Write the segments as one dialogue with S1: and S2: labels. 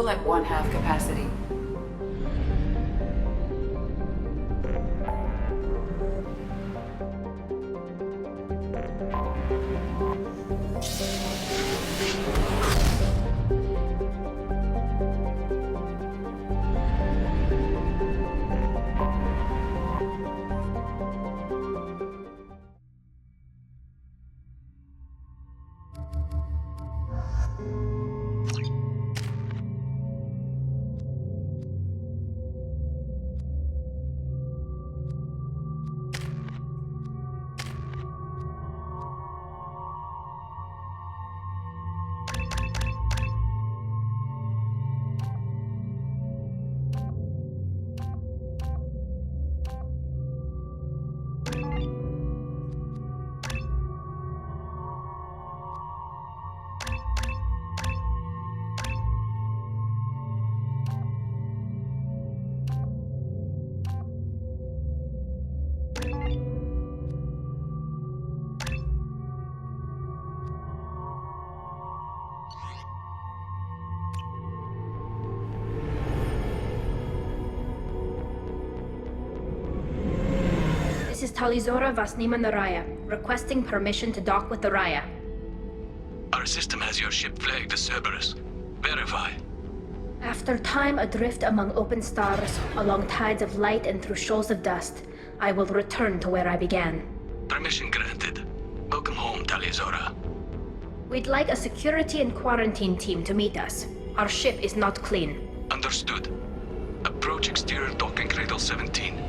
S1: Fuel at 1/2 capacity.
S2: This is Talizora Vasnima Naraya, requesting permission to dock with the Raya.
S3: Our system has your ship flagged as Cerberus. Verify.
S2: After time adrift among open stars, along tides of light and through shoals of dust, I will return to where I began.
S3: Permission granted. Welcome home, Talizora.
S2: We'd like a security and quarantine team to meet us. Our ship is not clean.
S3: Understood. Approach exterior docking cradle 17.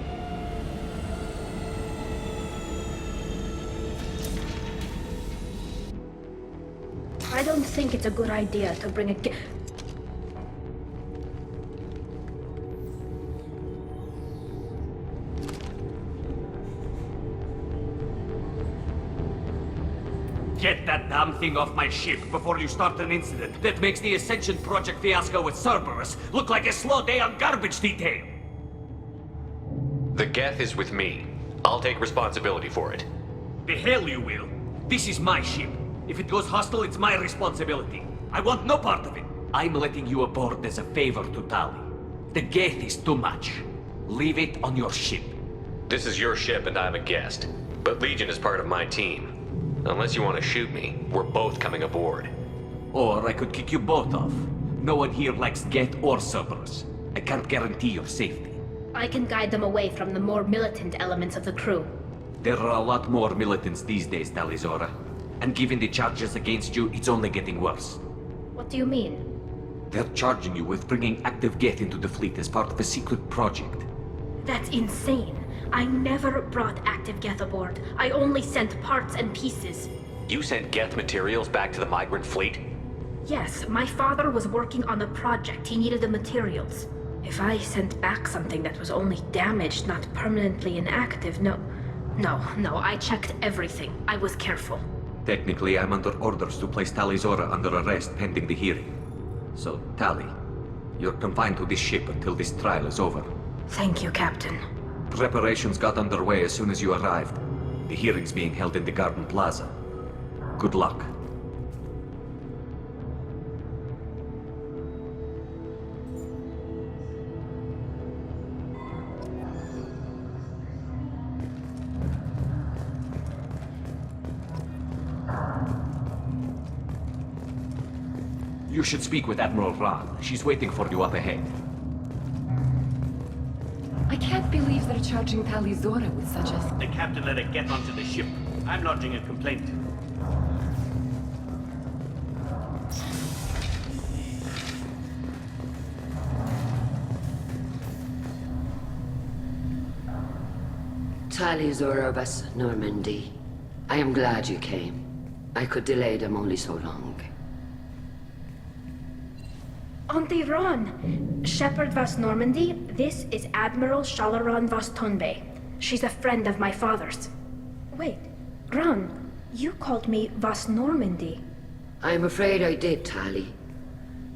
S2: I don't think it's a good idea to bring a
S4: Get that damn thing off my ship before you start an incident that makes the Ascension Project fiasco with Cerberus look like a slow day on garbage detail.
S5: The Geth is with me. I'll take responsibility for it.
S4: The hell you will. This is my ship. If it goes hostile, it's my responsibility. I want no part of it. I'm letting you aboard as a favor to Tali. The Geth is too much. Leave it on your ship.
S5: This is your ship and I'm a guest. But Legion is part of my team. Unless you want to shoot me, we're both coming aboard.
S4: Or I could kick you both off. No one here likes Geth or Cerberus. I can't guarantee your safety.
S2: I can guide them away from the more militant elements of the crew.
S4: There are a lot more militants these days, Talizora. And given the charges against you, it's only getting worse.
S2: What do you mean?
S4: They're charging you with bringing active Geth into the fleet as part of a secret project.
S2: That's insane. I never brought active Geth aboard. I only sent parts and pieces.
S5: You sent Geth materials back to the migrant fleet?
S2: Yes, my father was working on a project. He needed the materials. If I sent back something that was only damaged, not permanently inactive, no, I checked everything. I was careful.
S4: Technically, I'm under orders to place Talizora under arrest pending the hearing. So, Tali, you're confined to this ship until this trial is over.
S2: Thank you, Captain.
S4: Preparations got underway as soon as you arrived. The hearing's being held in the Garden Plaza. Good luck. You should speak with Admiral Ran. She's waiting for you up ahead.
S1: I can't believe they're charging Talizora with such a...
S6: The captain let it get onto the ship. I'm lodging a complaint.
S7: Talizora Vas Normandy. I am glad you came. I could delay them only so long.
S2: Auntie Ron! Shepard Vas Normandy, this is Admiral Shalaran Vas Tonbe. She's a friend of my father's. Wait, Ron, you called me Vas Normandy.
S7: I'm afraid I did, Tali.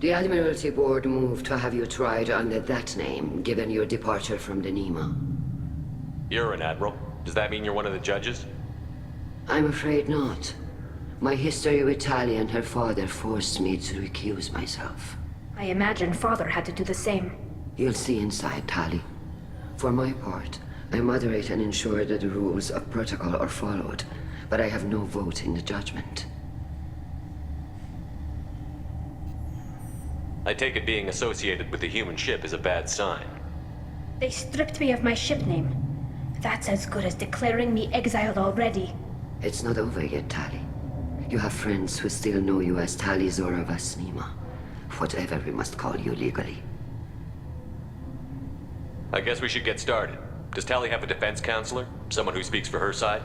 S7: The Admiralty Board moved to have you tried under that name, given your departure from the Nima.
S5: You're an admiral. Does that mean you're one of the judges?
S7: I'm afraid not. My history with Tali and her father forced me to recuse myself.
S2: I imagine Father had to do the same.
S7: You'll see inside, Tali. For my part, I moderate and ensure that the rules of protocol are followed, but I have no vote in the judgment.
S5: I take it being associated with the human ship is a bad sign.
S2: They stripped me of my ship name. That's as good as declaring me exiled already.
S7: It's not over yet, Tali. You have friends who still know you as Tali Zora Vasnima. Whatever we must call you legally.
S5: I guess we should get started. Does Tali have a defense counselor? Someone who speaks for her side?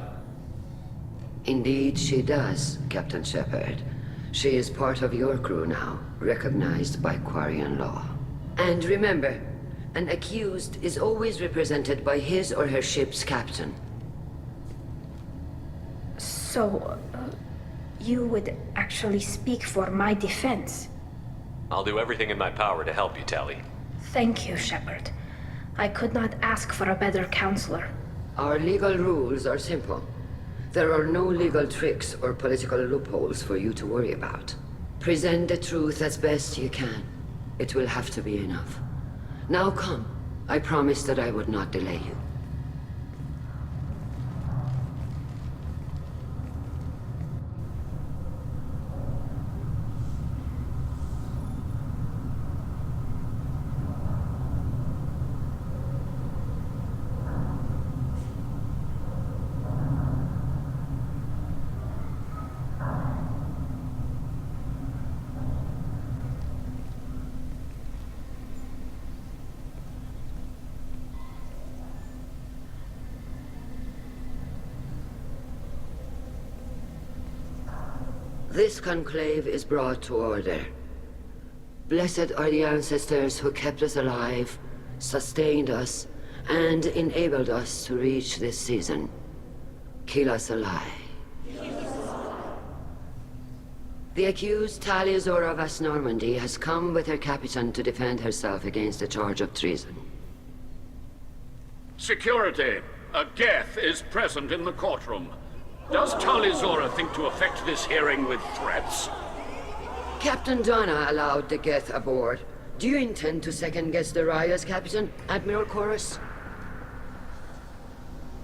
S7: Indeed, she does, Captain Shepard. She is part of your crew now, recognized by Quarian law. And remember, an accused is always represented by his or her ship's captain.
S2: So, you would actually speak for my defense?
S5: I'll do everything in my power to help you, Tali.
S2: Thank you, Shepard. I could not ask for a better counselor.
S7: Our legal rules are simple. There are no legal tricks or political loopholes for you to worry about. Present the truth as best you can. It will have to be enough. Now come. I promised that I would not delay you. This conclave is brought to order. Blessed are the ancestors who kept us alive, sustained us, and enabled us to reach this season. Kila Salai. The accused Tali Zora Vas Normandy has come with her captain to defend herself against a charge of treason.
S8: Security! A Geth is present in the courtroom. Does Tali Zora think to affect this hearing with threats?
S7: Captain Donna allowed the Geth aboard. Do you intend to second-guess the Raya's captain, Admiral Chorus?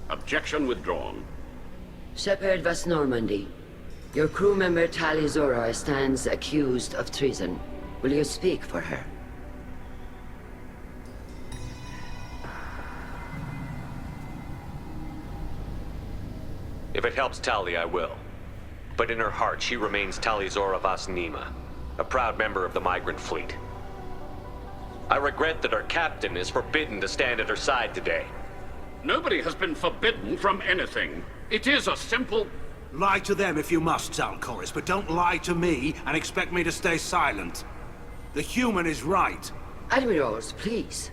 S8: Objection withdrawn.
S7: Shepard Vas Normandy, your crew member Tali Zora stands accused of treason. Will you speak for her?
S5: If it helps Tali, I will. But in her heart, she remains Tali Zora Vas Nima, a proud member of the migrant fleet. I regret that our captain is forbidden to stand at her side today.
S8: Nobody has been forbidden from anything. It is a simple...
S9: Lie to them if you must, Zalcoris, but don't lie to me and expect me to stay silent. The human is right.
S7: Admirals, please.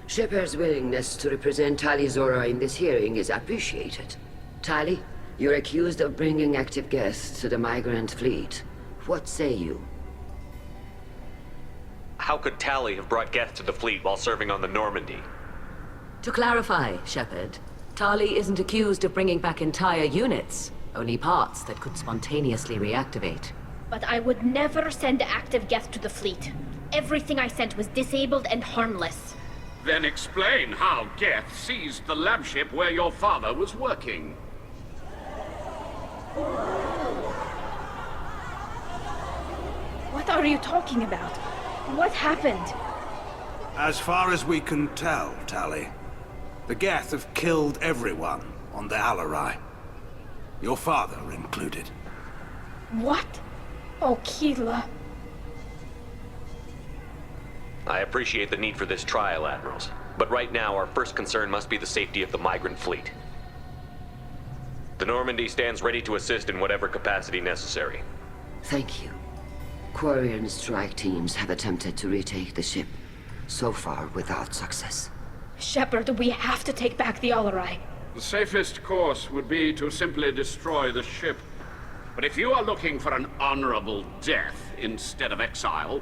S7: Shepard's willingness to represent Tali Zora in this hearing is appreciated. Tali, you're accused of bringing active guests to the migrant fleet. What say you?
S5: How could Tali have brought Geth to the fleet while serving on the Normandy?
S1: To clarify, Shepard, Tali isn't accused of bringing back entire units, only parts that could spontaneously reactivate.
S2: But I would never send active Geth to the fleet. Everything I sent was disabled and harmless.
S8: Then explain how Geth seized the lab ship where your father was working.
S2: What are you talking about? What happened?
S9: As far as we can tell, Tali, the Geth have killed everyone on the Alarai. Your father included.
S2: What? Oh, Kila.
S5: I appreciate the need for this trial, Admirals. But right now, our first concern must be the safety of the migrant fleet. The Normandy stands ready to assist in whatever capacity necessary.
S7: Thank you. Quarian strike teams have attempted to retake the ship, so far without success.
S2: Shepard, we have to take back the Alarai.
S8: The safest course would be to simply destroy the ship. But if you are looking for an honorable death instead of exile...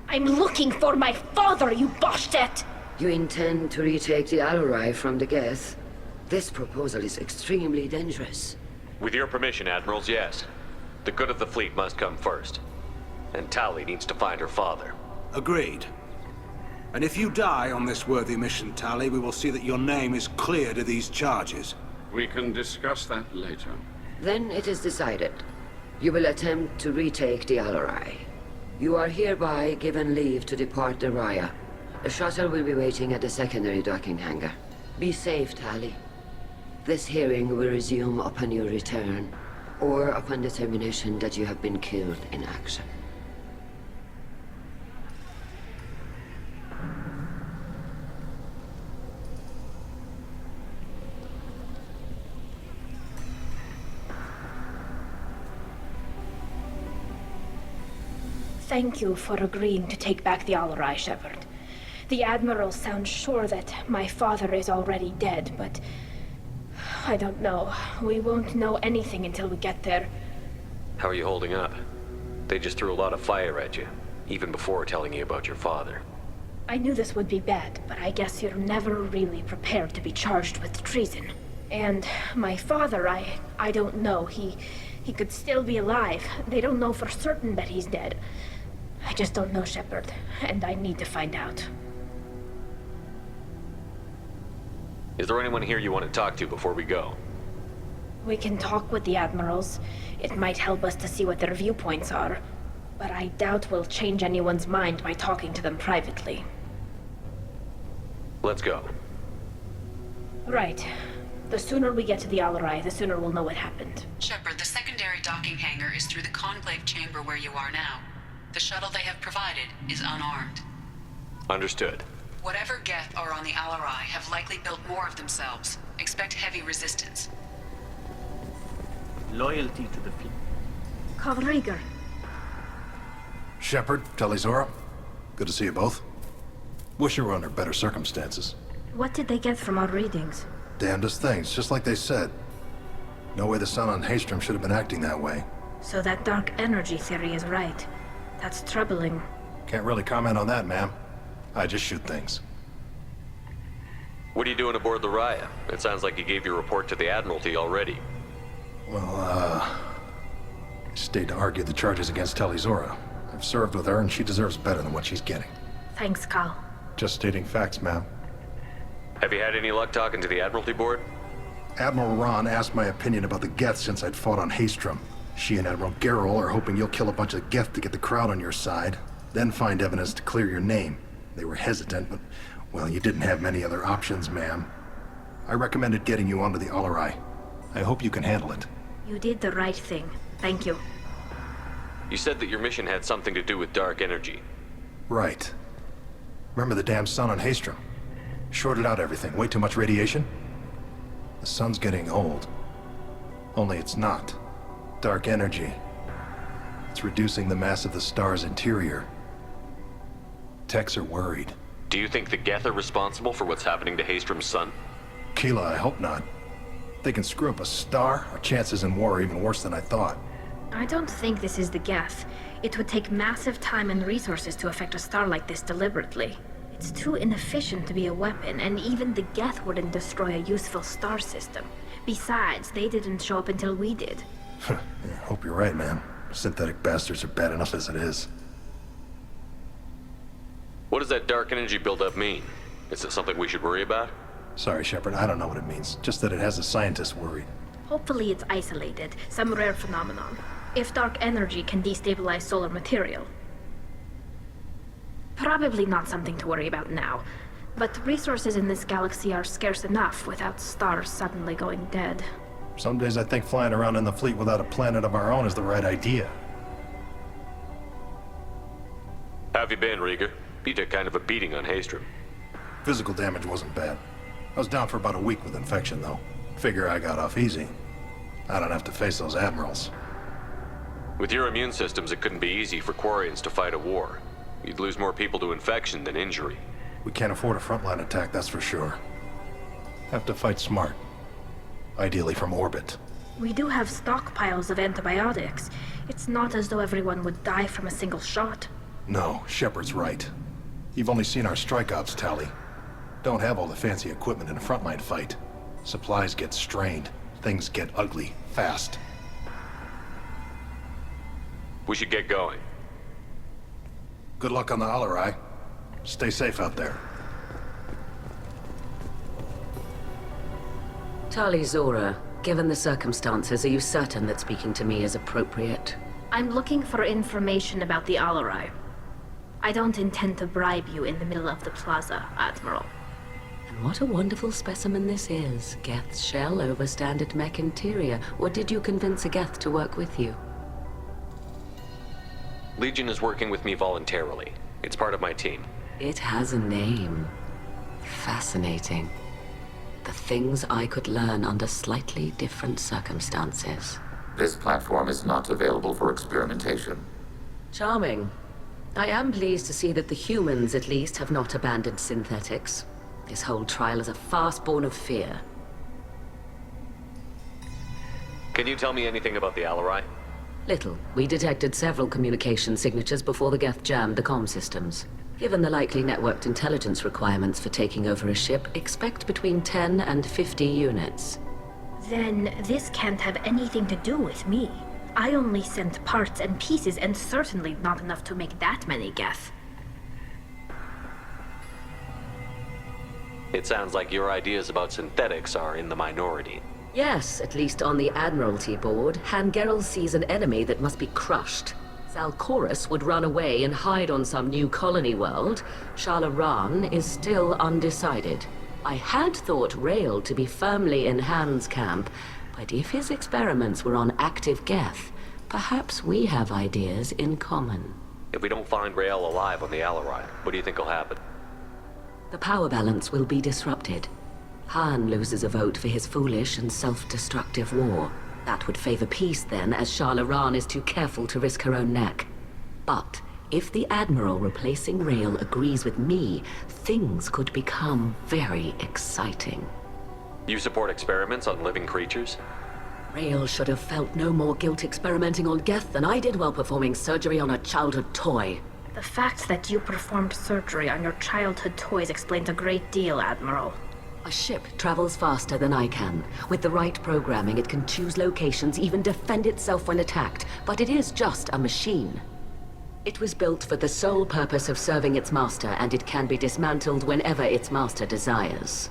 S2: I'm looking for my father, you Boshtet!
S7: You intend to retake the Alarai from the Geth? This proposal is extremely dangerous.
S5: With your permission, Admirals, yes. The good of the fleet must come first. And Tali needs to find her father.
S9: Agreed. And if you die on this worthy mission, Tali, we will see that your name is cleared of these charges.
S8: We can discuss that later.
S7: Then it is decided. You will attempt to retake the Alarai. You are hereby given leave to depart the Raya. The shuttle will be waiting at the secondary docking hangar. Be safe, Tali. This hearing will resume upon your return, or upon determination that you have been killed in action.
S2: Thank you for agreeing to take back the Alarai, Shepard. The Admiral sounds sure that my father is already dead, but... I don't know. We won't know anything until we get there.
S5: How are you holding up? They just threw a lot of fire at you, even before telling you about your father.
S2: I knew this would be bad, but I guess you're never really prepared to be charged with treason. And my father, I don't know. He could still be alive. They don't know for certain that he's dead. I just don't know, Shepard, and I need to find out.
S5: Is there anyone here you want to talk to before we go?
S2: We can talk with the Admirals. It might help us to see what their viewpoints are. But I doubt we'll change anyone's mind by talking to them privately.
S5: Let's go.
S2: Right. The sooner we get to the Alarai, the sooner we'll know what happened.
S10: Shepard, the secondary docking hangar is through the conclave chamber where you are now. The shuttle they have provided is unarmed.
S5: Understood.
S10: Whatever Geth are on the Alarai have likely built more of themselves. Expect heavy resistance.
S6: Loyalty to the fleet.
S2: Carl Rieger.
S11: Shepard, Talizora. Good to see you both. Wish you were under better circumstances.
S2: What did they get from our readings?
S11: Damnedest things, just like they said. No way the sun on Haystrom should have been acting that way.
S2: So that dark energy theory is right. That's troubling.
S11: Can't really comment on that, ma'am. I just shoot things.
S5: What are you doing aboard the Raya? It sounds like you gave your report to the Admiralty already.
S11: Well, I stayed to argue the charges against Talizora. I've served with her, and she deserves better than what she's getting.
S2: Thanks, Carl.
S11: Just stating facts, ma'am.
S5: Have you had any luck talking to the Admiralty board?
S11: Admiral Ron asked my opinion about the Geth since I'd fought on Haystrom. She and Admiral Gerrel are hoping you'll kill a bunch of Geth to get the crowd on your side, then find evidence to clear your name. They were hesitant, but, well, you didn't have many other options, ma'am. I recommended getting you onto the Alarai. I hope you can handle it.
S2: You did the right thing. Thank you.
S5: You said that your mission had something to do with dark energy.
S11: Right. Remember the damn sun on Haystrom? Shorted out everything. Way too much radiation? The sun's getting old. Only it's not. Dark energy. It's reducing the mass of the star's interior. Techs are worried.
S5: Do you think the Geth are responsible for what's happening to Haystrom's sun?
S11: Keela, I hope not. If they can screw up a star, our chances in war are even worse than I thought.
S2: I don't think this is the Geth. It would take massive time and resources to affect a star like this deliberately. It's too inefficient to be a weapon, and even the Geth wouldn't destroy a useful star system. Besides, they didn't show up until we did.
S11: Yeah, hope you're right, man. Synthetic bastards are bad enough as it is.
S5: What does that dark energy buildup mean? Is it something we should worry about?
S11: Sorry, Shepard, I don't know what it means. Just that it has the scientists worried.
S2: Hopefully it's isolated, some rare phenomenon. If dark energy can destabilize solar material. Probably not something to worry about now. But resources in this galaxy are scarce enough without stars suddenly going dead.
S11: Some days I think flying around in the fleet without a planet of our own is the right idea.
S5: How have you been, Rieger? You took kind of a beating on Haystrom.
S11: Physical damage wasn't bad. I was down for about a week with infection, though. Figure I got off easy. I don't have to face those admirals.
S5: With your immune systems, it couldn't be easy for Quarians to fight a war. You'd lose more people to infection than injury.
S11: We can't afford a frontline attack, that's for sure. Have to fight smart. Ideally from orbit.
S2: We do have stockpiles of antibiotics. It's not as though everyone would die from a single shot.
S11: No, Shepard's right. You've only seen our strike ops, Tali. Don't have all the fancy equipment in a frontline fight. Supplies get strained. Things get ugly, fast.
S5: We should get going.
S11: Good luck on the Alarai. Stay safe out there.
S1: Tali Zora, given the circumstances, are you certain that speaking to me is appropriate?
S2: I'm looking for information about the Alarai. I don't intend to bribe you in the middle of the plaza, Admiral.
S1: And what a wonderful specimen this is. Geth's shell over standard mech interior. Or did you convince a Geth to work with you?
S5: Legion is working with me voluntarily. It's part of my team.
S1: It has a name. Fascinating. The things I could learn under slightly different circumstances.
S12: This platform is not available for experimentation.
S1: Charming. I am pleased to see that the humans, at least, have not abandoned synthetics. This whole trial is a farce born of fear.
S5: Can you tell me anything about the Alarai?
S1: Little. We detected several communication signatures before the Geth jammed the comm systems. Given the likely networked intelligence requirements for taking over a ship, expect between 10 and 50 units.
S2: Then this can't have anything to do with me. I only sent parts and pieces, and certainly not enough to make that many Geth.
S5: It sounds like your ideas about synthetics are in the minority.
S1: Yes, at least on the Admiralty board, Han Gerel sees an enemy that must be crushed. Zalcorus would run away and hide on some new colony world. Shala is still undecided. I had thought Rael to be firmly in Han's camp, but if his experiments were on active Geth, perhaps we have ideas in common.
S5: If we don't find Rael alive on the Alarai, what do you think will happen?
S1: The power balance will be disrupted. Han loses a vote for his foolish and self-destructive war. That would favor peace then, as Shala is too careful to risk her own neck. But if the Admiral replacing Rael agrees with me, things could become very exciting.
S5: You support experiments on living creatures?
S1: Rael should have felt no more guilt experimenting on Geth than I did while performing surgery on a childhood toy.
S2: The fact that you performed surgery on your childhood toys explains a great deal, Admiral.
S1: A ship travels faster than I can. With the right programming, it can choose locations, even defend itself when attacked. But it is just a machine. It was built for the sole purpose of serving its master, and it can be dismantled whenever its master desires.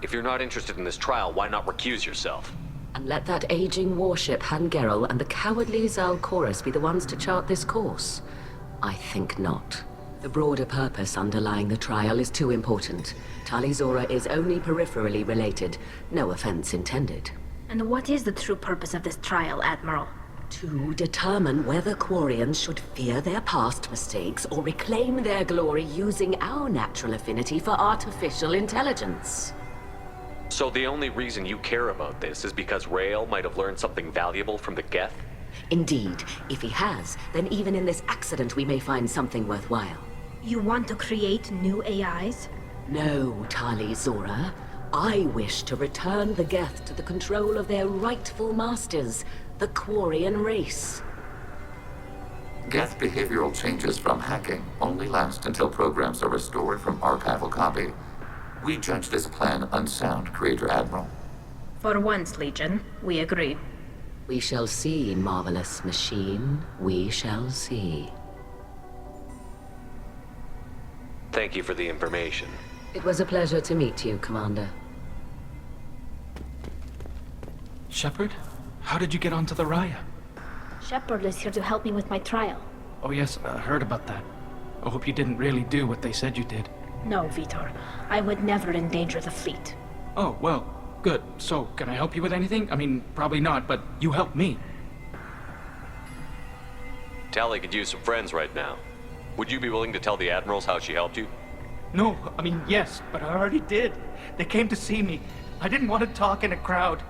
S5: If you're not interested in this trial, why not recuse yourself?
S1: And let that aging warship Han Gerel and the cowardly Zalcorus be the ones to chart this course? I think not. The broader purpose underlying the trial is too important. Tali Zora is only peripherally related. No offense intended.
S2: And what is the true purpose of this trial, Admiral?
S1: To determine whether Quarians should fear their past mistakes or reclaim their glory using our natural affinity for artificial intelligence.
S5: So the only reason you care about this is because Rael might have learned something valuable from the Geth?
S1: Indeed. If he has, then even in this accident we may find something worthwhile.
S2: You want to create new AIs?
S1: No, Tali Zora. I wish to return the Geth to the control of their rightful masters, the Quarian race.
S12: Geth behavioral changes from hacking only last until programs are restored from archival copy. We judge this plan unsound, Creator Admiral.
S2: For once, Legion, we agree.
S1: We shall see, marvelous machine. We shall see.
S5: Thank you for the information.
S1: It was a pleasure to meet you, Commander.
S13: Shepard? How did you get onto the Raya?
S2: Shepard is here to help me with my trial.
S13: Oh yes, I heard about that. I hope you didn't really do what they said you did.
S2: No, Vitor. I would never endanger the fleet.
S13: Oh, well, good. So, can I help you with anything? I mean, probably not, but you helped me.
S5: Tali could use some friends right now. Would you be willing to tell the Admirals how she helped you?
S13: No, I mean, yes, but I already did. They came to see me. I didn't want to talk in a crowd.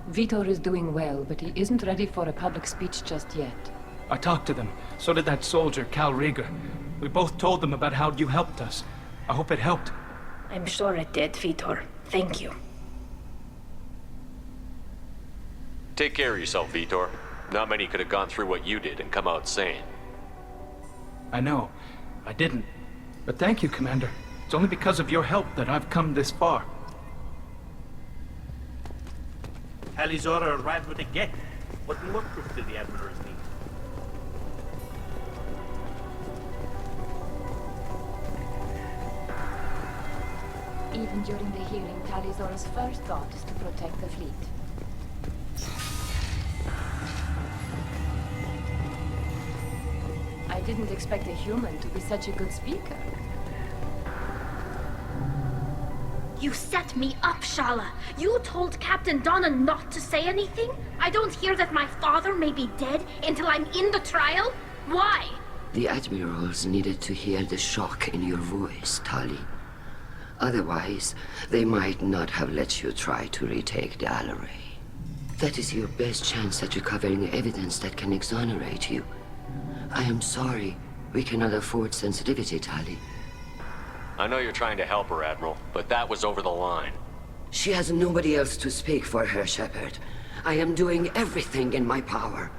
S14: Vitor is doing well, but he isn't ready for a public speech just yet.
S13: I talked to them. So did that soldier, Cal Rieger. We both told them about how you helped us. I hope it helped.
S2: I'm sure it did, Vitor. Thank you.
S5: Take care of yourself, Vitor. Not many could have gone through what you did and come out sane.
S13: I know. I didn't. But thank you, Commander. It's only because of your help that I've come this far.
S6: Tali Zora arrived with a Geth. What more proof did the Admirals need?
S14: Even during the hearing, Tali'Zorah's first thought is to protect the fleet. I didn't expect a human to be such a good speaker.
S2: You set me up, Shala. You told Captain Donna not to say anything? I don't hear that my father may be dead until I'm in the trial? Why?
S7: The admirals needed to hear the shock in your voice, Tali. Otherwise, they might not have let you try to retake the Alarai. That is your best chance at recovering evidence that can exonerate you. I am sorry. We cannot afford sensitivity, Tali.
S5: I know you're trying to help her, Admiral, but that was over the line.
S7: She has nobody else to speak for her, Shepard. I am doing everything in my power.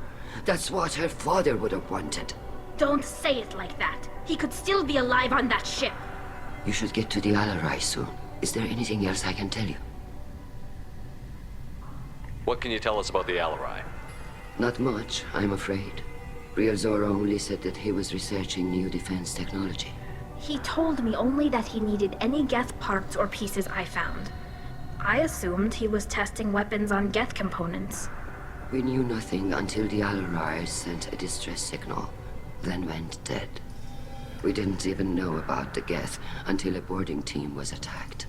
S7: That's what her father would have wanted.
S2: Don't say it like that. He could still be alive on that ship.
S7: You should get to the Alarai soon. Is there anything else I can tell you?
S5: What can you tell us about the Alarai?
S7: Not much, I'm afraid. Real Zora only said that he was researching new defense technology.
S2: He told me only that he needed any Geth parts or pieces I found. I assumed he was testing weapons on Geth components.
S7: We knew nothing until the Alarai sent a distress signal, then went dead. We didn't even know about the Geth until a boarding team was attacked.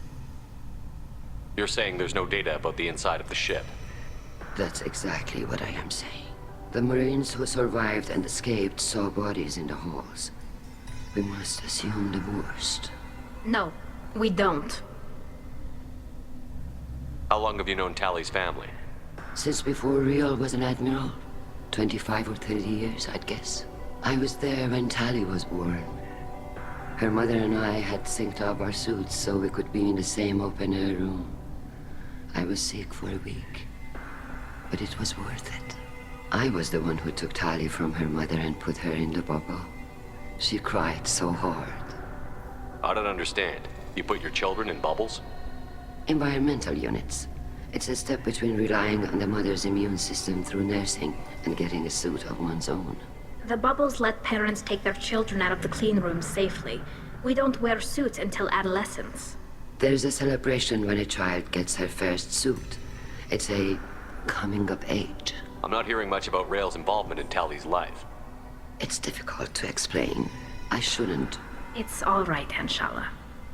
S5: You're saying there's no data about the inside of the ship?
S7: That's exactly what I am saying. The Marines who survived and escaped saw bodies in the halls. We must assume the worst.
S2: No, we don't.
S5: How long have you known Tali's family?
S7: Since before Real was an admiral. 25 or 30 years, I'd guess. I was there when Tali was born. Her mother and I had synced up our suits so we could be in the same open-air room. I was sick for a week, but it was worth it. I was the one who took Tali from her mother and put her in the bubble. She cried so hard.
S5: I don't understand. You put your children in bubbles?
S7: Environmental units. It's a step between relying on the mother's immune system through nursing and getting a suit of one's own.
S2: The bubbles let parents take their children out of the clean rooms safely. We don't wear suits until adolescence.
S7: There's a celebration when a child gets her first suit. It's a coming of age.
S5: I'm not hearing much about Rael's involvement in Tali's life.
S7: It's difficult to explain. I shouldn't.
S2: It's all right, Anshala.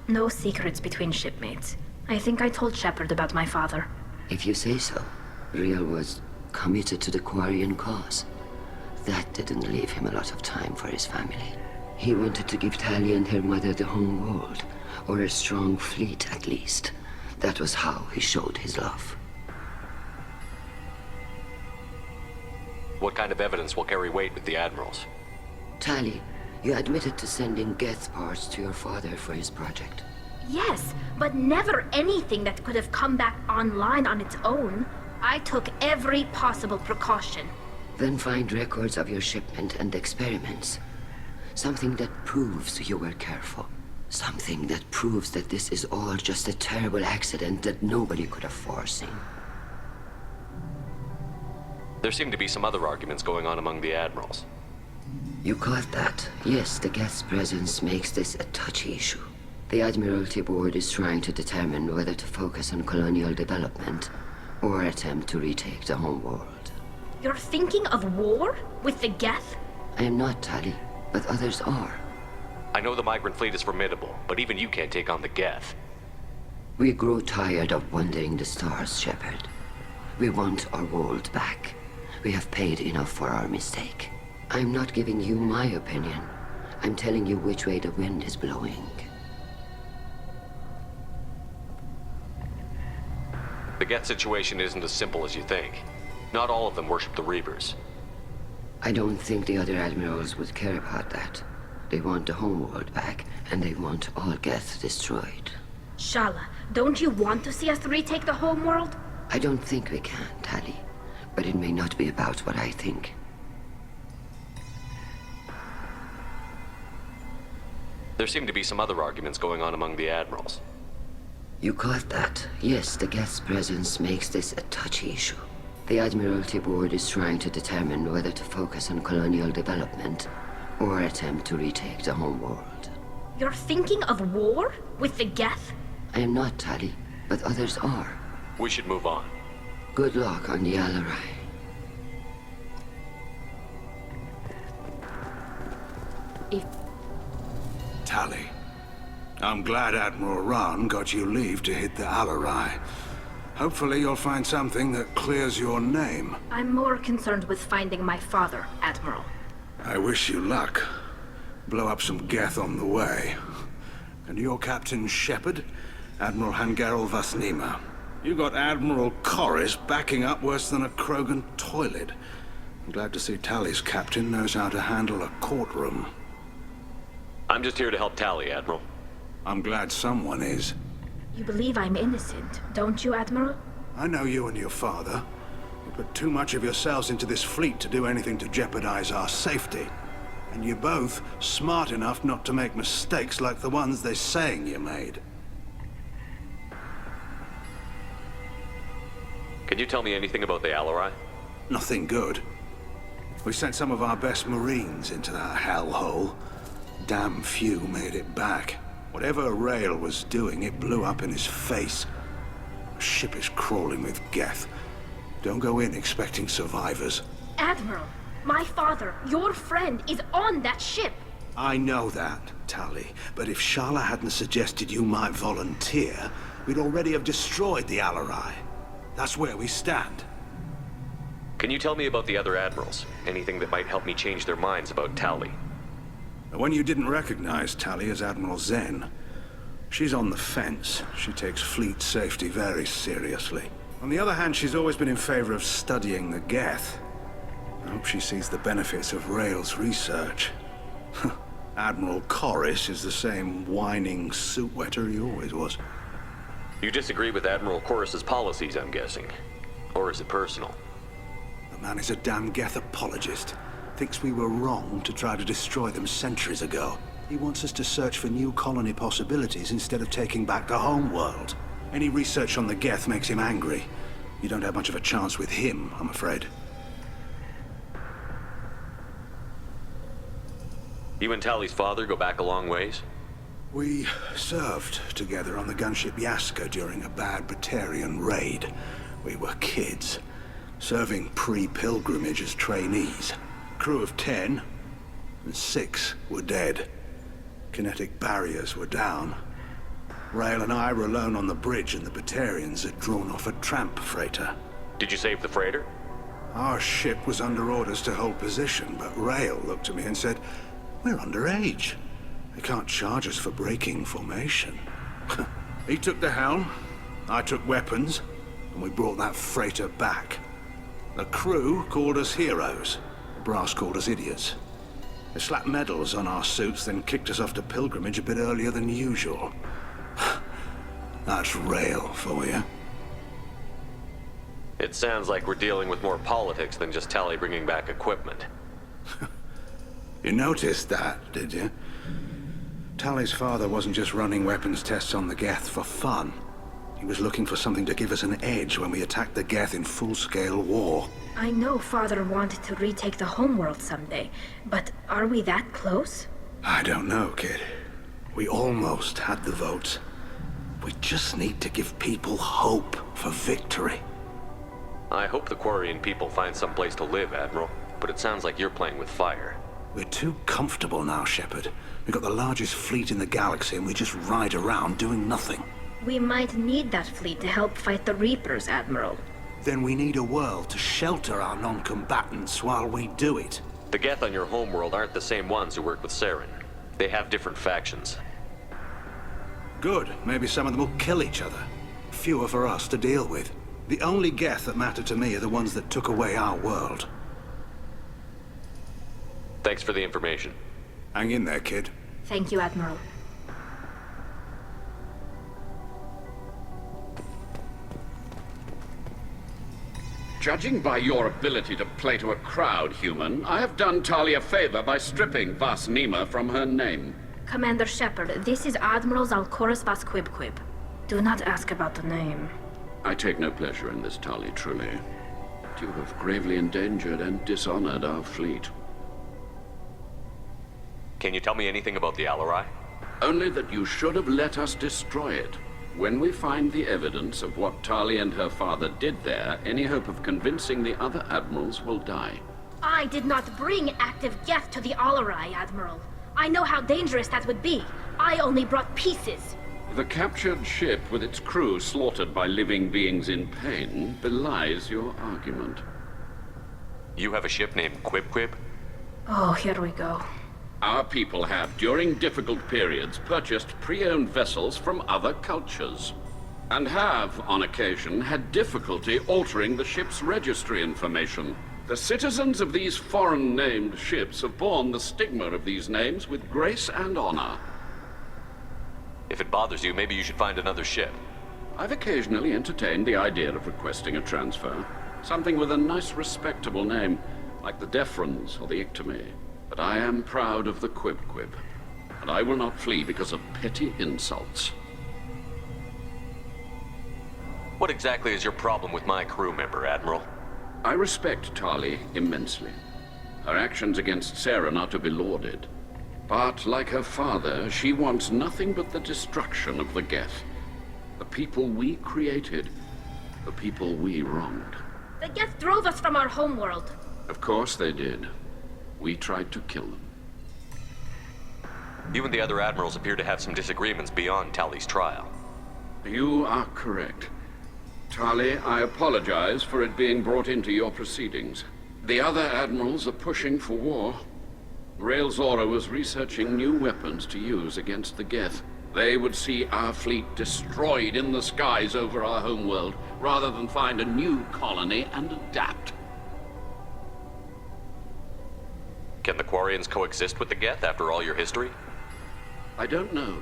S2: No secrets between shipmates. I think I told Shepard about my father.
S7: If you say so. Real was committed to the Quarian cause. That didn't leave him a lot of time for his family. He wanted to give Tali and her mother the home world, or a strong fleet at least. That was how he showed his love.
S5: What kind of evidence will carry weight with the admirals?
S7: Tali, you admitted to sending Geth parts to your father for his project.
S2: Yes, but never anything that could have come back online on its own. I took every possible precaution.
S7: Then find records of your shipment and experiments. Something that proves you were careful. Something that proves that this is all just a terrible accident that nobody could have foreseen.
S5: There seem to be some other arguments going on among the admirals.
S7: You caught that? Yes, the Geth's presence makes this a touchy issue. The Admiralty Board is trying to determine whether to focus on colonial development or attempt to retake the home world.
S2: You're thinking of war? With the Geth?
S7: I am not, Tali, but others are.
S5: I know the migrant fleet is formidable, but even you can't take on the Geth.
S7: We grow tired of wandering the stars, Shepard. We want our world back. We have paid enough for our mistake. I'm not giving you my opinion. I'm telling you which way the wind is blowing.
S5: The Geth situation isn't as simple as you think. Not all of them worship the Reavers.
S7: I don't think the other admirals would care about that. They want the homeworld back, and they want all Geth destroyed.
S2: Shala, don't you want to see us retake the homeworld?
S7: I don't think we can, Tali. But it may not be about what I think.
S5: There seem to be some other arguments going on among the admirals.
S7: You caught that? Yes, the Geth's presence makes this a touchy issue. The Admiralty Board is trying to determine whether to focus on colonial development or attempt to retake the home world.
S2: You're thinking of war? With the Geth?
S7: I am not, Tali, but others are.
S5: We should move on.
S7: Good luck on the Alarai.
S9: Tali, I'm glad Admiral Rahn got you leave to hit the Alarai. Hopefully you'll find something that clears your name.
S2: I'm more concerned with finding my father, Admiral.
S9: I wish you luck. Blow up some Geth on the way. And you're Captain Shepard, Admiral Hangerel Vasnima. You got Admiral Corris backing up worse than a Krogan toilet. I'm glad to see Tali's captain knows how to handle a courtroom.
S5: I'm just here to help Tali, Admiral.
S9: I'm glad someone is.
S2: You believe I'm innocent, don't you, Admiral?
S9: I know you and your father. You put too much of yourselves into this fleet to do anything to jeopardize our safety. And you're both smart enough not to make mistakes like the ones they're saying you made.
S5: Can you tell me anything about the Alarai?
S9: Nothing good. We sent some of our best Marines into that hellhole. Damn few made it back. Whatever Rael was doing, it blew up in his face. The ship is crawling with Geth. Don't go in expecting survivors.
S2: Admiral, my father, your friend, is on that ship.
S9: I know that, Tali, but if Shala hadn't suggested you might volunteer, we'd already have destroyed the Alarai. That's where we stand.
S5: Can you tell me about the other admirals? Anything that might help me change their minds about Tali?
S9: The one you didn't recognize, Tali, is Admiral Zen. She's on the fence. She takes fleet safety very seriously. On the other hand, she's always been in favor of studying the Geth. I hope she sees the benefits of Rael's research. Admiral Corris is the same whining suit wetter he always was.
S5: You disagree with Admiral Corris's policies, I'm guessing. Or is it personal?
S9: The man is a damn Geth apologist. Thinks we were wrong to try to destroy them centuries ago. He wants us to search for new colony possibilities instead of taking back the home world. Any research on the Geth makes him angry. You don't have much of a chance with him, I'm afraid.
S5: You and Tali's father go back a long ways?
S9: We served together on the gunship Yaska during a bad Batarian raid. We were kids, serving pre-pilgrimage as trainees. Crew of 10, and 6 were dead. Kinetic barriers were down. Rael and I were alone on the bridge, and the Batarians had drawn off a tramp freighter.
S5: Did you save the freighter?
S9: Our ship was under orders to hold position, but Rael looked at me and said, "We're underage. They can't charge us for breaking formation." He took the helm, I took weapons, and we brought that freighter back. The crew called us heroes. The brass called us idiots. They slapped medals on our suits, then kicked us off to pilgrimage a bit earlier than usual. That's Rael for you.
S5: It sounds like we're dealing with more politics than just Tali bringing back equipment.
S9: You noticed that, did you? Tali's father wasn't just running weapons tests on the Geth for fun. He was looking for something to give us an edge when we attacked the Geth in full-scale war.
S2: I know Father wanted to retake the homeworld someday, but are we that close?
S9: I don't know, kid. We almost had the votes. We just need to give people hope for victory.
S5: I hope the Quarian people find some place to live, Admiral, but it sounds like you're playing with fire.
S9: We're too comfortable now, Shepard. We've got the largest fleet in the galaxy and we just ride around doing nothing.
S2: We might need that fleet to help fight the Reapers, Admiral.
S9: Then we need a world to shelter our non-combatants while we do it.
S5: The Geth on your homeworld aren't the same ones who work with Saren. They have different factions.
S9: Good. Maybe some of them will kill each other. Fewer for us to deal with. The only Geth that matter to me are the ones that took away our world.
S5: Thanks for the information.
S9: Hang in there, kid.
S2: Thank you, Admiral.
S8: Judging by your ability to play to a crowd, human, I have done Tali a favor by stripping Vasnima from her name.
S2: Commander Shepard, this is Admiral Zalkoris Vasquibquib. Do not ask about the name.
S8: I take no pleasure in this, Tali, truly. You have gravely endangered and dishonored our fleet.
S5: Can you tell me anything about the Alarai?
S8: Only that you should have let us destroy it. When we find the evidence of what Tali and her father did there, any hope of convincing the other admirals will die.
S2: I did not bring active Geth to the Alarai, Admiral. I know how dangerous that would be. I only brought pieces.
S8: The captured ship with its crew slaughtered by living beings in pain belies your argument.
S5: You have a ship named Quib Quib?
S2: Oh, here we go.
S8: Our people have, during difficult periods, purchased pre-owned vessels from other cultures, and have, on occasion, had difficulty altering the ship's registry information. The citizens of these foreign-named ships have borne the stigma of these names with grace and honor.
S5: If it bothers you, maybe you should find another ship.
S8: I've occasionally entertained the idea of requesting a transfer. Something with a nice, respectable name, like the Defrons or the Ictomy. But I am proud of the Quib Quib, and I will not flee because of petty insults.
S5: What exactly is your problem with my crew member, Admiral?
S8: I respect Tali immensely. Her actions against Saren are to be lauded. But, like her father, she wants nothing but the destruction of the Geth. The people we created. The people we wronged.
S2: The Geth drove us from our homeworld.
S8: Of course they did. We tried to kill them.
S5: You and the other admirals appear to have some disagreements beyond Tali's trial.
S8: You are correct. Tali, I apologize for it being brought into your proceedings. The other admirals are pushing for war. Rael Zora was researching new weapons to use against the Geth. They would see our fleet destroyed in the skies over our homeworld, rather than find a new colony and adapt.
S5: Can the Quarians coexist with the Geth after all your history?
S8: I don't know.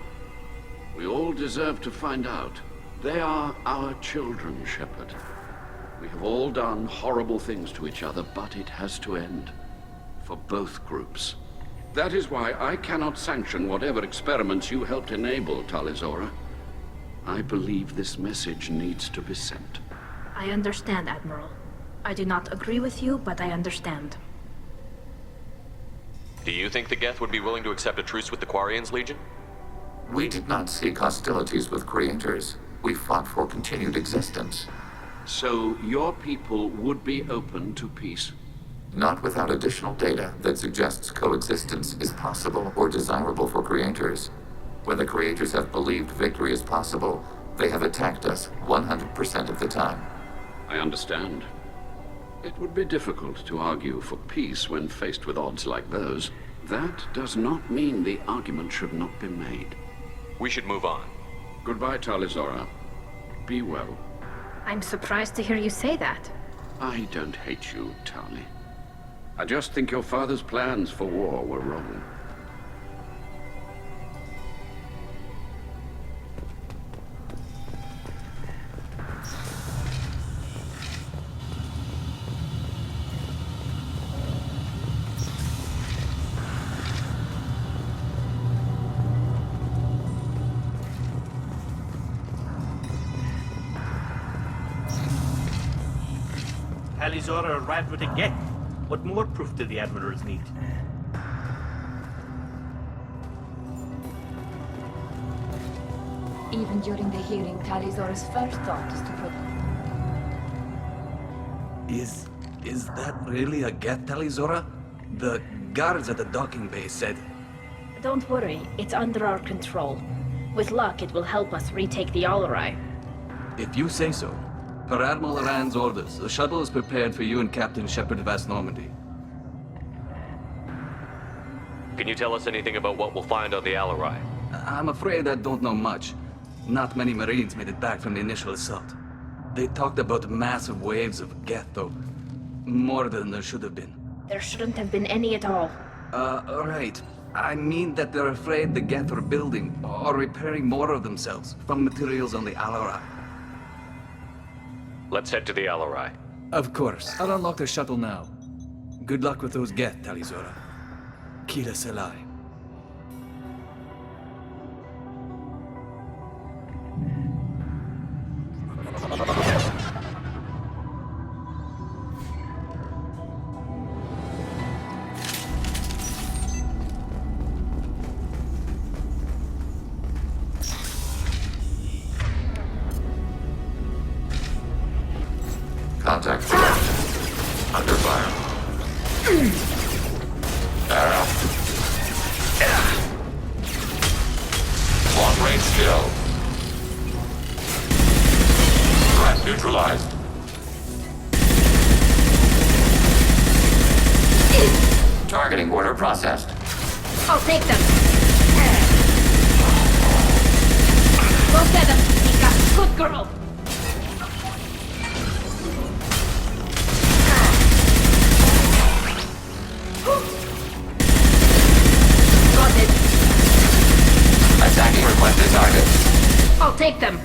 S8: We all deserve to find out. They are our children, Shepard. We have all done horrible things to each other, but it has to end. For both groups. That is why I cannot sanction whatever experiments you helped enable, Talizora. I believe this message needs to be sent.
S2: I understand, Admiral. I do not agree with you, but I understand.
S5: Do you think the Geth would be willing to accept a truce with the Quarians, Legion?
S12: We did not seek hostilities with creators. We fought for continued existence.
S8: So your people would be open to peace?
S12: Not without additional data that suggests coexistence is possible or desirable for creators. When the creators have believed victory is possible, they have attacked us 100% of the time.
S8: I understand. It would be difficult to argue for peace when faced with odds like those. That does not mean the argument should not be made.
S5: We should move on.
S8: Goodbye, Talizora. Be well.
S2: I'm surprised to hear you say that.
S8: I don't hate you, Tali. I just think your father's plans for war were wrong.
S6: Talizora arrived with a Geth. What more proof do the admirals need?
S14: Even during the hearing, Talizora's first thought is to put...
S15: Is that really a Geth, Talizora? The guards at the docking bay said...
S2: Don't worry, it's under our control. With luck, it will help us retake the Alarai.
S15: If you say so. Per Admiral Rand's orders, the shuttle is prepared for you and Captain Shepard Vast Normandy.
S5: Can you tell us anything about what we'll find on the Alarai?
S15: I'm afraid I don't know much. Not many Marines made it back from the initial assault. They talked about massive waves of Geth, though. More than there should have been.
S2: There shouldn't have been any at all.
S15: Right. I mean that they're afraid the Geth are building or repairing more of themselves from materials on the Alarai.
S5: Let's head to the Alarai.
S15: Of course. I'll unlock the shuttle now. Good luck with those Geth, Talizora. Kila Selai.
S12: still. Threat neutralized. Targeting order processed.
S2: I'll take them. Go get them, Mika. Good girl. Got it.
S12: Attacking requested target.
S2: I'll take them.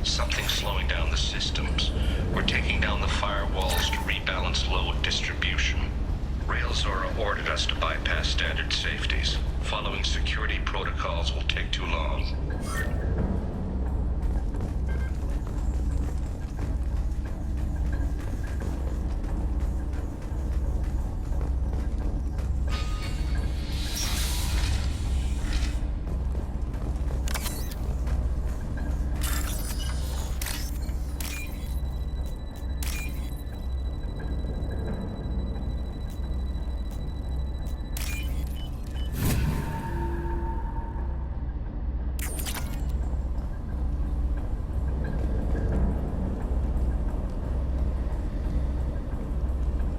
S3: Something's slowing down the systems. We're taking down the firewalls to rebalance load distribution. Railzora ordered us to bypass standard safeties. Following security protocols will take too long.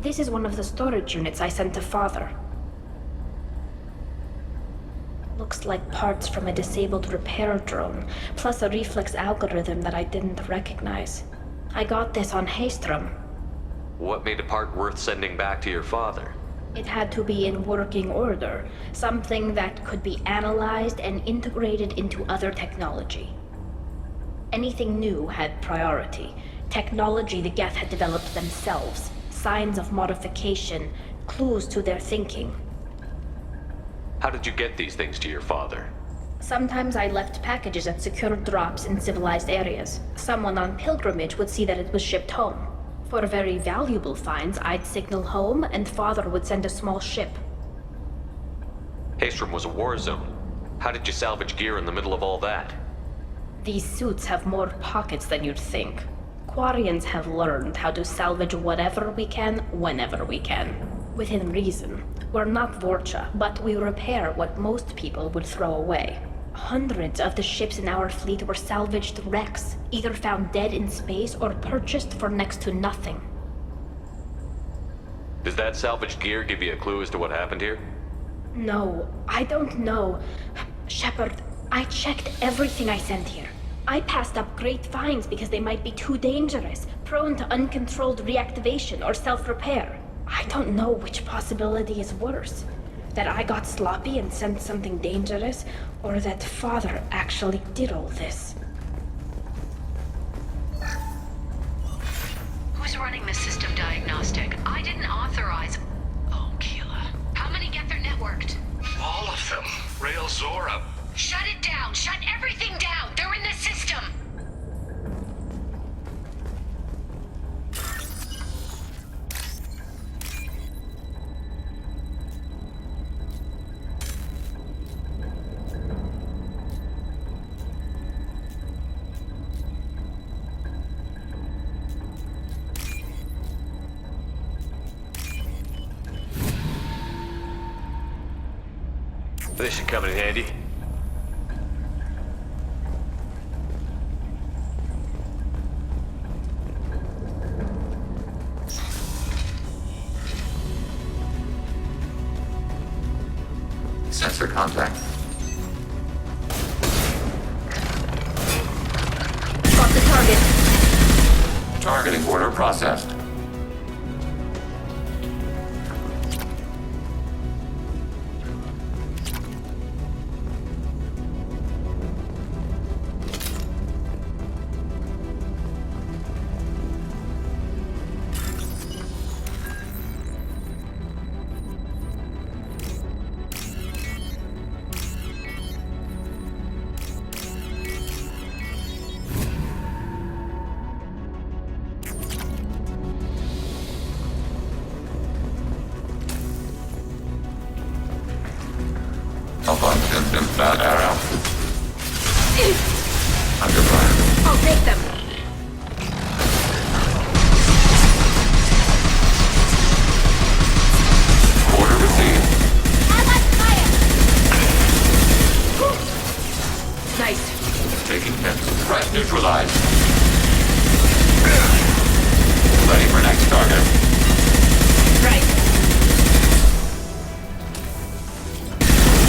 S2: This is one of the storage units I sent to Father. Looks like parts from a disabled repair drone, plus a reflex algorithm that I didn't recognize. I got this on Haystrom.
S5: What made a part worth sending back to your father?
S2: It had to be in working order, something that could be analyzed and integrated into other technology. Anything new had priority. Technology the Geth had developed themselves. Signs of modification, clues to their thinking.
S5: How did you get these things to your father?
S2: Sometimes I left packages at secure drops in civilized areas. Someone on pilgrimage would see that it was shipped home. For very valuable finds, I'd signal home, and Father would send a small ship.
S5: Haystrom was a war zone. How did you salvage gear in the middle of all that?
S2: These suits have more pockets than you'd think. Quarians have learned how to salvage whatever we can, whenever we can. Within reason. We're not Vorcha, but we repair what most people would throw away. Hundreds of the ships in our fleet were salvaged wrecks, either found dead in space or purchased for next to nothing.
S5: Does that salvaged gear give you a clue as to what happened here?
S2: No, I don't know. Shepard, I checked everything I sent here. I passed up great finds because they might be too dangerous, prone to uncontrolled reactivation or self-repair. I don't know which possibility is worse. That I got sloppy and sent something dangerous, or that Father actually did all this.
S10: Who's running the system diagnostic? I didn't authorize... Oh, Keela. How many Geth are networked?
S3: All of them. Railzora.
S10: Shut it down! Shut everything down! They're in the system!
S5: This should come in handy.
S12: Sensor contact.
S2: Got the target.
S12: Targeting order processed.
S2: Take them.
S12: Order received.
S2: Nice.
S12: Taking hits. Threat neutralized. Ready for next target.
S2: Right.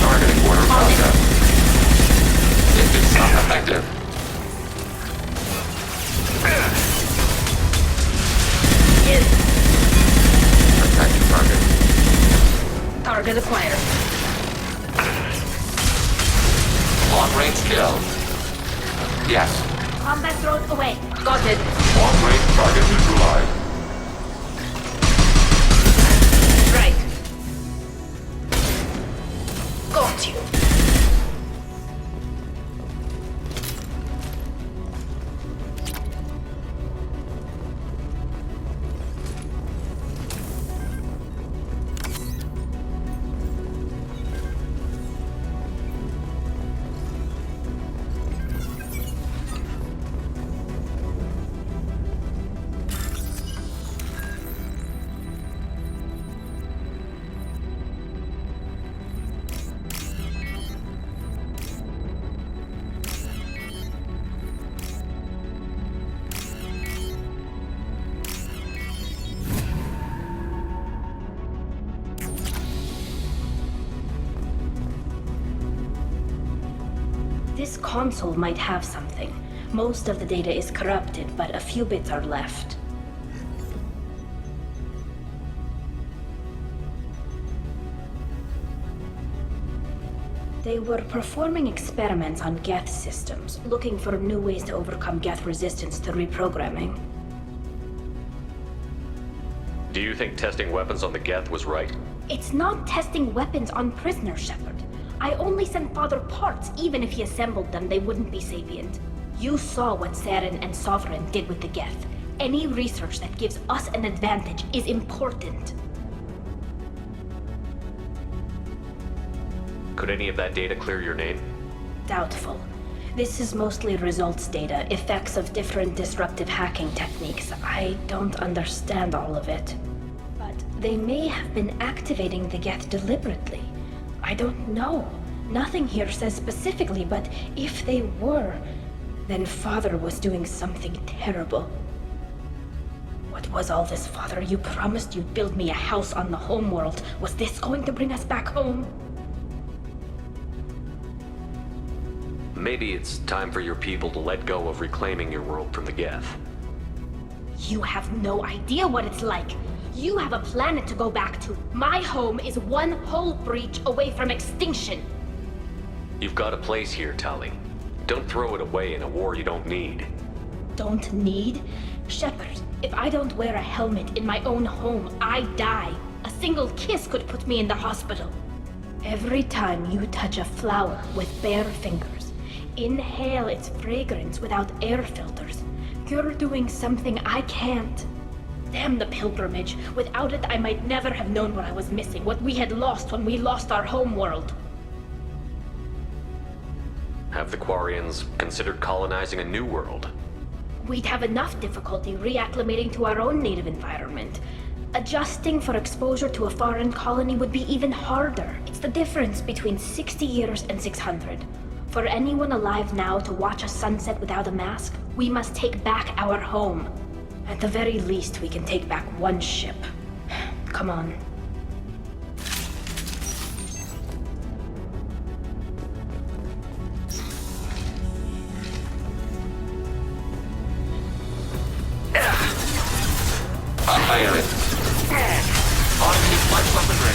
S12: Targeting order process. Distance not effective. Attacking target.
S2: Target acquired.
S12: Long-range kill. Yes.
S2: Combat drone away. Got it.
S12: Long-range target neutralized.
S2: Right. Got you. This console might have something. Most of the data is corrupted, but a few bits are left. They were performing experiments on Geth systems, looking for new ways to overcome Geth resistance to reprogramming.
S5: Do you think testing weapons on the Geth was right?
S2: It's not testing weapons on prisoners, Shepard. I only sent Father parts. Even if he assembled them, they wouldn't be sapient. You saw what Saren and Sovereign did with the Geth. Any research that gives us an advantage is important.
S5: Could any of that data clear your name?
S2: Doubtful. This is mostly results data, effects of different disruptive hacking techniques. I don't understand all of it. But they may have been activating the Geth deliberately. I don't know. Nothing here says specifically, but if they were, then Father was doing something terrible. What was all this, Father? You promised you'd build me a house on the homeworld. Was this going to bring us back home?
S5: Maybe it's time for your people to let go of reclaiming your world from the Geth.
S2: You have no idea what it's like. You have a planet to go back to. My home is one hull breach away from extinction.
S5: You've got a place here, Tali. Don't throw it away in a war you don't need.
S2: Don't need? Shepard, if I don't wear a helmet in my own home, I die. A single kiss could put me in the hospital. Every time you touch a flower with bare fingers, inhale its fragrance without air filters, you're doing something I can't. Damn the pilgrimage. Without it, I might never have known what I was missing, what we had lost when we lost our home world.
S5: Have the Quarians considered colonizing a new world?
S2: We'd have enough difficulty reacclimating to our own native environment. Adjusting for exposure to a foreign colony would be even harder. It's the difference between 60 years and 600. For anyone alive now to watch a sunset without a mask, we must take back our home. At the very least, we can take back one ship. Come on.
S12: Fire it. Automated flex weaponry.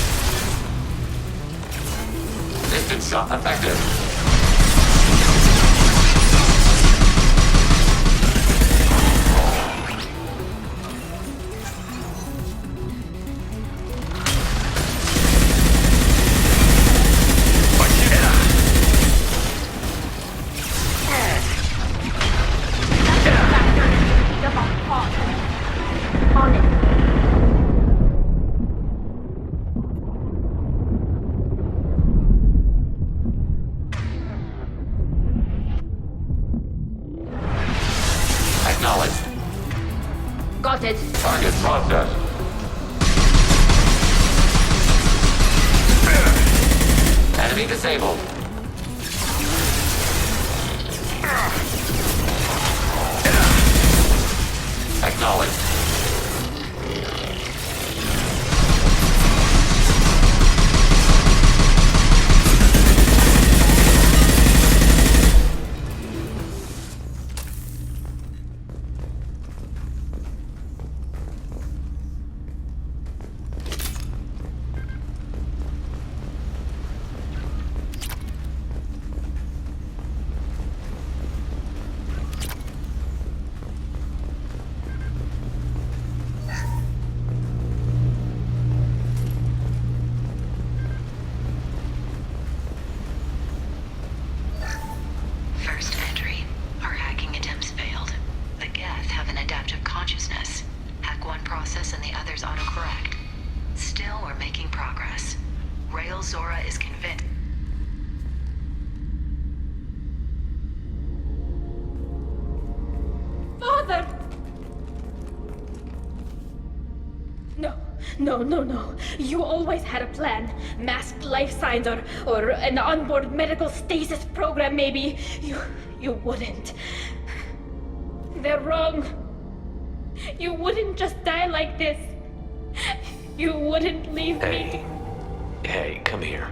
S12: Distance shot effective. Security disabled. Acknowledged.
S10: First entry. Our hacking attempts failed. The Geth have an adaptive consciousness. Hack one process and the others autocorrect. Still, we're making progress. Rael Zora is convinced.
S2: Father! No. You always had a plan. Masked life signs or an onboard medical stasis program, maybe. You wouldn't. They're wrong. You wouldn't just die like this. You wouldn't leave me.
S5: Hey, come here.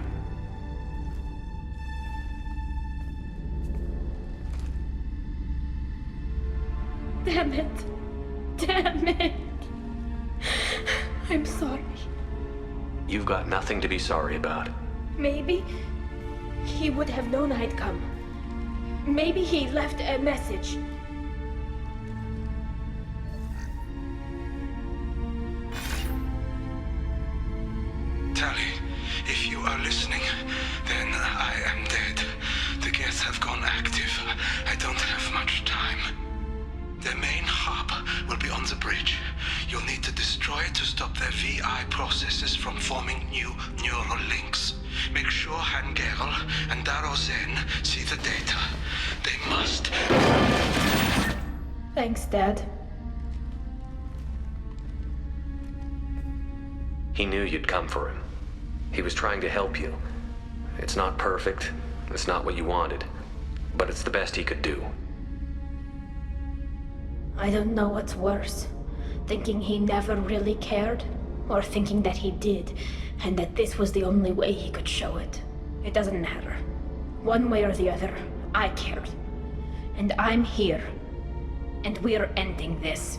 S2: Damn it. I'm sorry.
S5: You've got nothing to be sorry about.
S2: Maybe he would have known I'd come. Maybe he left a message.
S9: Tali, if you are listening, then I am dead. The Geth have gone active. I don't have much time. Their main hub will be on the bridge. You'll need to destroy it to stop their VI processes from forming new neural links. Make sure Han Gerel and Daro Zen see the data. They must.
S2: Thanks, Dad.
S5: He knew you'd come for him. He was trying to help you. It's not perfect. It's not what you wanted. But it's the best he could do.
S2: I don't know what's worse. Thinking he never really cared, or thinking that he did, and that this was the only way he could show it. It doesn't matter. One way or the other, I cared. And I'm here. And we're ending this.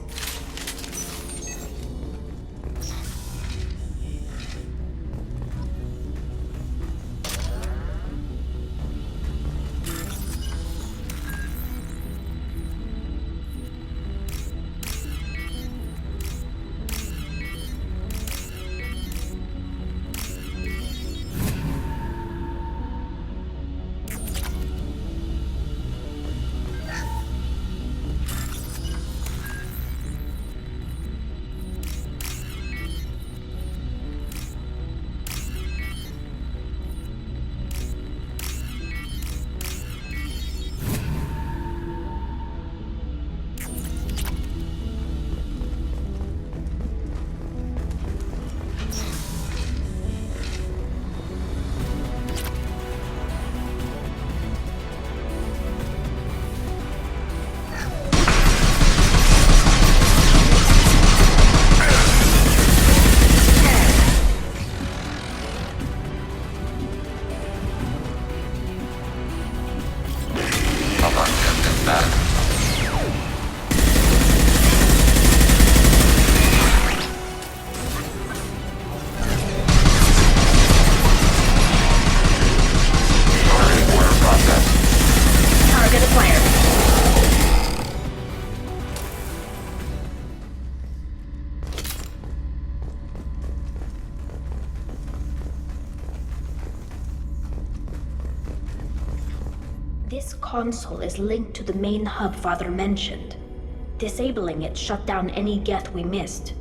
S2: This console is linked to the main hub Father mentioned. Disabling it shut down any Geth we missed.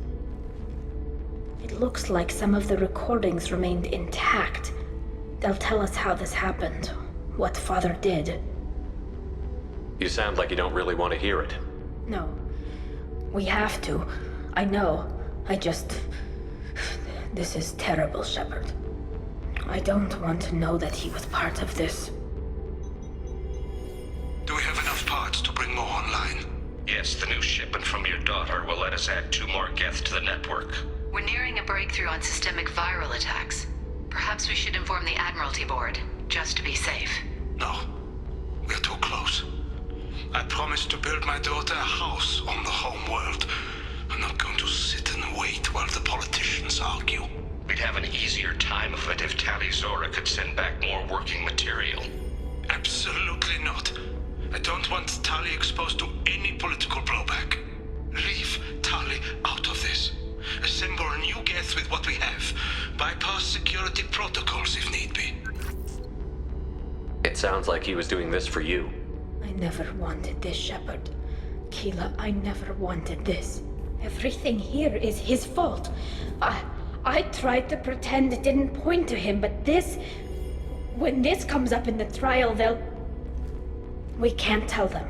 S2: It looks like some of the recordings remained intact. They'll tell us how this happened, what Father did.
S5: You sound like you don't really want to hear it.
S2: No. We have to. I know. This is terrible, Shepard. I don't want to know that he was part of this.
S9: Do we have enough parts to bring more online?
S3: Yes, the new shipment from your daughter will let us add 2 more Geth to the network.
S10: We're nearing a breakthrough on systemic viral attacks. Perhaps we should inform the Admiralty Board, just to be safe.
S9: No. We're too close. I promised to build my daughter a house on the home world. I'm not going to sit and wait while the politicians argue.
S3: We'd have an easier time of it if Tali Zora could send back more working material.
S9: Absolutely not. I don't want Tali exposed to any political blowback. Leave Tali out of this. Assemble a new Geth with what we have. Bypass security protocols if need be.
S5: It sounds like he was doing this for you.
S2: I never wanted this, Shepard. Keela, I never wanted this. Everything here is his fault. I tried to pretend it didn't point to him, but this... When this comes up in the trial, they'll... We can't tell them.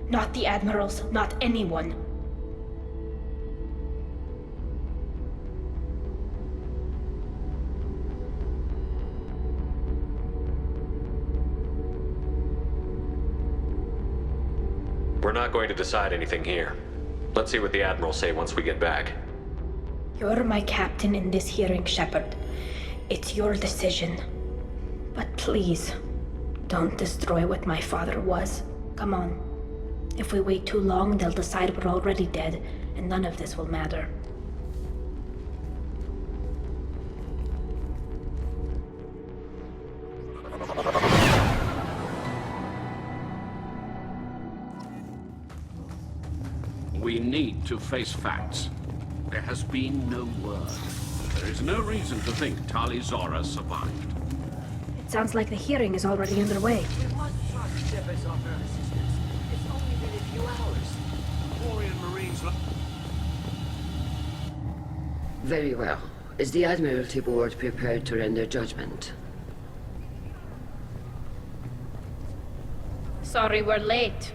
S2: Not the Admirals, not anyone.
S5: We're not going to decide anything here. Let's see what the Admirals say once we get back.
S2: You're my captain in this hearing, Shepard. It's your decision. But please, don't destroy what my father was. Come on. If we wait too long, they'll decide we're already dead, and none of this will matter.
S8: We need to face facts. There has been no word. There is no reason to think Tali Zora survived.
S2: It sounds like the hearing is already underway.
S4: We want trust Shepard's offer of assistance. It's only been a few hours. Quarian Marines...
S7: Very well. Is the Admiralty Board prepared to render judgment?
S2: Sorry we're late.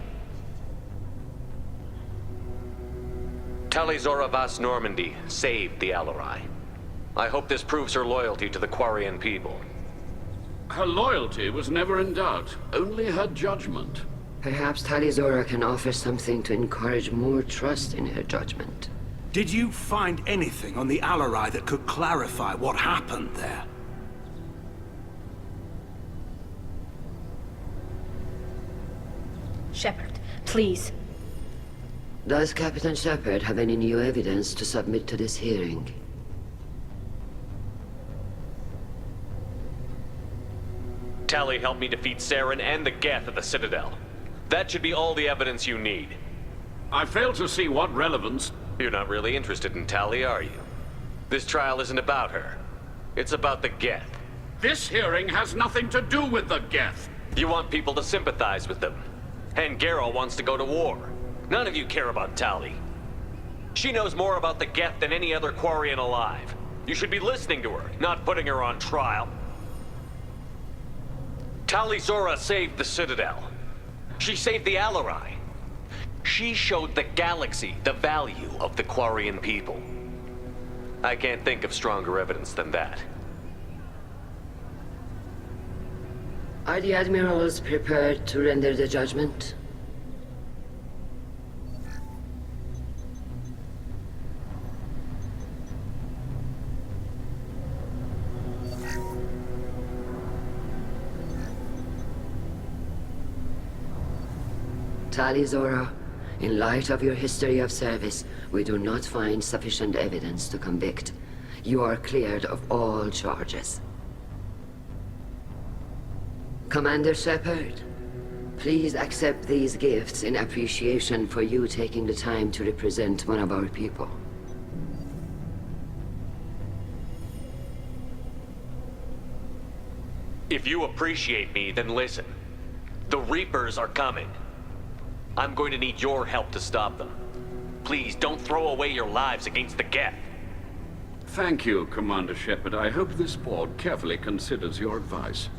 S5: Tali Zora Vas Normandy saved the Alarai. I hope this proves her loyalty to the Quarian people.
S8: Her loyalty was never in doubt, only her judgment.
S7: Perhaps Tali Zora can offer something to encourage more trust in her judgment.
S9: Did you find anything on the Alarai that could clarify what happened there?
S2: Shepard, please.
S7: Does Captain Shepard have any new evidence to submit to this hearing?
S5: Tali helped me defeat Saren and the Geth at the Citadel. That should be all the evidence you need.
S8: I fail to see what relevance...
S5: You're not really interested in Tali, are you? This trial isn't about her. It's about the Geth.
S8: This hearing has nothing to do with the Geth.
S5: You want people to sympathize with them. And Geralt wants to go to war. None of you care about Tali. She knows more about the Geth than any other Quarian alive. You should be listening to her, not putting her on trial. Tali Zora saved the Citadel. She saved the Alarai. She showed the galaxy the value of the Quarian people. I can't think of stronger evidence than that.
S7: Are the Admirals prepared to render the judgment? Tali Zora, in light of your history of service, we do not find sufficient evidence to convict. You are cleared of all charges. Commander Shepard, please accept these gifts in appreciation for you taking the time to represent one of our people.
S5: If you appreciate me, then listen. The Reapers are coming. I'm going to need your help to stop them. Please, don't throw away your lives against the Geth.
S8: Thank you, Commander Shepard. I hope this board carefully considers your advice.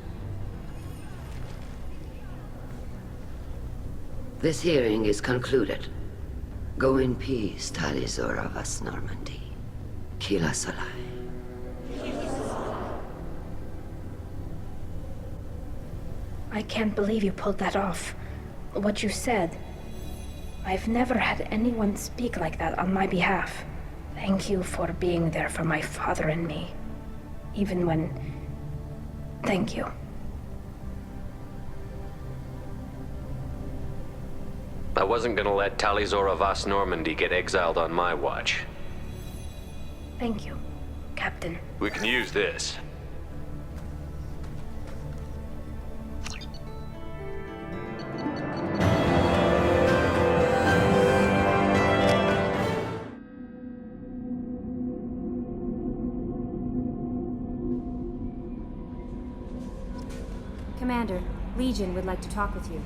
S7: This hearing is concluded. Go in peace, Tali Zora Vas Normandy. Kila Solai.
S2: I can't believe you pulled that off. What you said. I've never had anyone speak like that on my behalf. Thank you for being there for my father and me. Even when... Thank you.
S5: I wasn't gonna let Tali'Zorah Vas Normandy get exiled on my watch.
S2: Thank you, Captain.
S5: We can use this.
S16: Commander, Legion would like to talk with you.